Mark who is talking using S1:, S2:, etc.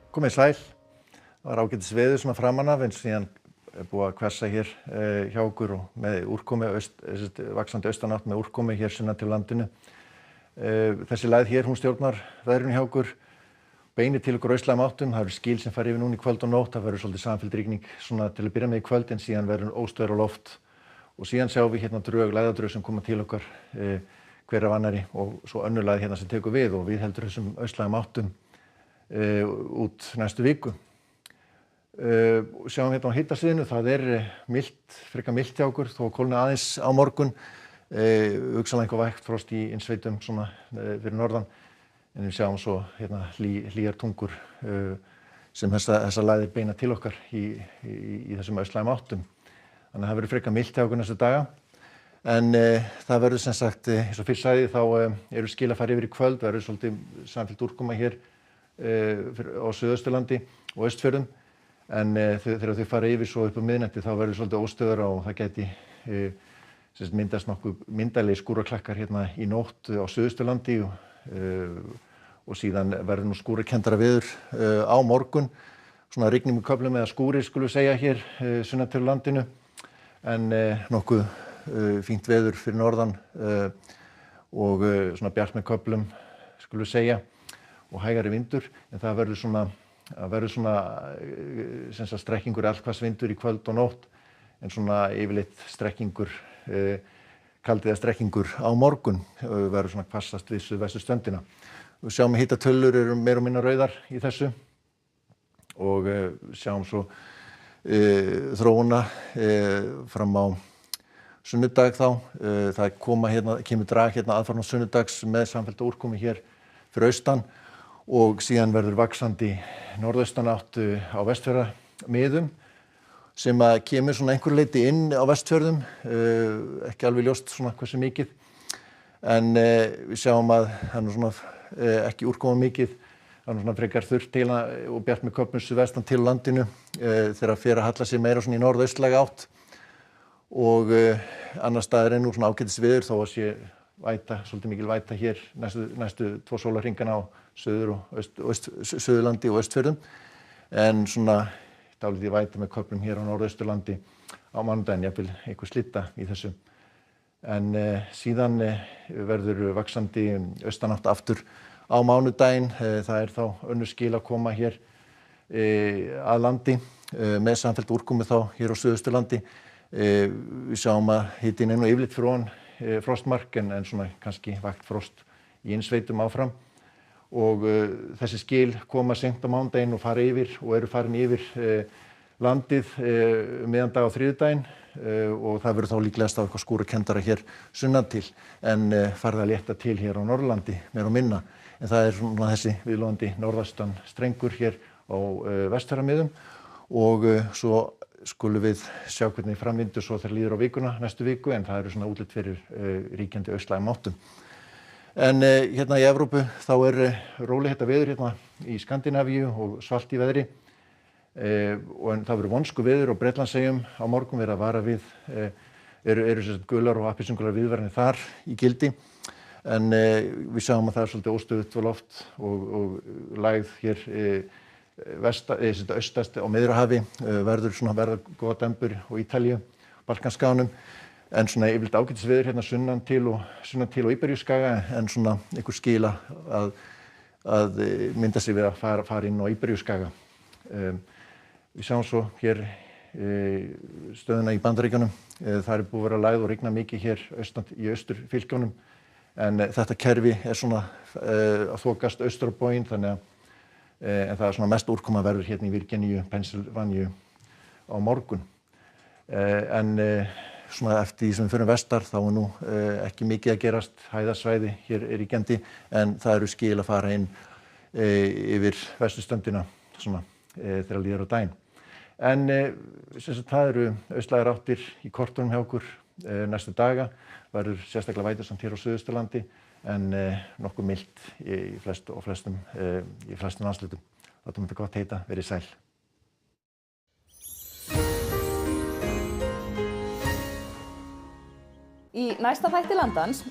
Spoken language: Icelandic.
S1: Komið sæl. Það var ágætis veður svona framan af en síðan búið að hvessa hér hjá okkur og með úrkomu, vaxandi austanátt með úrkomu hér sunnan til landinu. Þessi lægð hér, hún stjórnar veðrinu hjá okkur, beinir til okkur austlægum áttum. Það eru skil sem fara yfir núna í kvöld og nótt. Það verður svolítið samfelld rigning svona til að byrja með í kvöld en síðan verður óstöður á loft. Og síðan sjáum við hérna lægðadrög sem koma til okkar hver af annarri og svo önnur lægð hérna sem tekur við og við heldur þessum austlægum áttum út næstu viku. Sjáum hérna á hitasviðinu, það frekar milt hjá okkur þó kólni aðeins á morgun. Hugsanlega eitthvað vægt frost í innsveitum svona fyrir norðan en við sjáum svo hérna hlýjar tungur sem þessa lægðir beina til okkar í þessum austlægum áttum. Þannig að það verður frekar milt hjá okkur næstu daga. En það verður sem sagt, eins og fyrst sagði, þá eru skil að fara yfir í kvöld, verður svolítið samfelld úrkoma hér á Suðausturlandi og Austfjörðum. En þegar þau fara yfir svo upp á miðnætti þá verður svolítið óstöðara og það gæti myndast nokkuð myndarlegir skúraklakkar hérna í nótt á Suðausturlandi og síðan verður nú skúrakenndara veður á morgun. Svona rigning með köflum eða skúrir skulum við segja hér sunnan til landinu. En nokkuð fínt veður fyrir norðan og svona bjart með köflum skulum við segja og hægari vindur en það verður svona sem sagt strekkingur allhvass vindur í kvöld og nótt en svona yfirleitt strekkingur kaldiða strekkingur á morgun verður svona hvassast við suðvesturströndina. Við sjáum að hitatölur eru meira og minna rauðar í þessu og sjáum svo þróuna fram á sunnudag þá. Það kemur drag hérna aðfarna sunnudags með samfellda úrkomu hér fyrir austan og síðan verður vaxandi norðaustanátt á Vestfjarðamiðum sem að kemur svona einhverju leyti inn á Vestfjörðum, ekki alveg ljóst svona hversu mikið en við sjáum að það er svona ekki úrkoma mikið. Það er svona frekar þurrt til og bjart með köflum suðvestan til landinu þegar fer að halla sig meira svona í norðaustlæga átt og annar staðar er nú svona ágætis veður þó að sé svolítið mikil væta hér næstu 2 sólarhringana á Suðurlandi og Austfjörðum en svona dálítið væta með köflum hér á Norðausturlandi á mánudaginn, jafnvel einhver slitta í þessu. En síðan verður vaxandi austanátt aftur á mánudaginn, það þá önnur skil að koma hér að landi með samfelld úrkomu þá hér á Suðausturlandi. Við sjáum að hitinn nú yfirleitt fyrir ofan frostmark en svona kannski vægt frost í innsveitum áfram og þessi skil koma seint á mánudaginn og fara yfir og eru farin yfir landið miðjan dag á þriðjudaginn og það verður þá líklegast á eitthvað skúrakenndara hér sunnan til en farið að létta til hér á Norðurlandi meira og minna. En það svona þessi viðlóðandi norðaustan strengur hér á Vestfjarðamiðum og svo skulum við sjá hvernig framvindur svo þegar líður á vikuna næstu viku en það eru svona útlit fyrir ríkjandi austlægum áttum. En hérna í Evrópu þá rólegheitt veður hérna í Skandinavíu og svalt í veðri og það verður vonsku veður á Bretlandseyjum á morgun verið að vara við eru sem sagt gular og appelsíngular viðvaranir þar í gildi. En við sjáum að það svolítið óstöðugt á loft og lægð hér austast á Miðjarðarhafi verða góða dembur á Ítalíu, Balkanskaganum en svona yfirleitt ágætis veður hérna sunnan til og Íberíuskaga en svona einhver skil að mynda sig við að fara inn á Íberíuskaga. Við sjáum svo hér stöðuna í Bandaríkjunum. Það búið að vera lægð og rigna mikið hér í austurfylkjunum en þetta kerfi svona að þokast austur á bóginn þannig að en það svona mest úrkoma verður hérna í Virginíu, Pennsylvaníu á morgun. En svona eftir því sem við förum vestar þá nú ekki mikið að gerast hæðasvæði hér ríkjandi en það eru skil að fara inn yfir vesturströndina svona þegar líður á daginn. En sem sagt það eru austlægar áttir í kortunum hjá okkur næstu daga, verður sérstaklega vætusamt hér á Suðausturlandi en nokkuð milt í flestum landshlutum. Látum þetta gott heita, verið sæl.
S2: Í næsta þætti Landans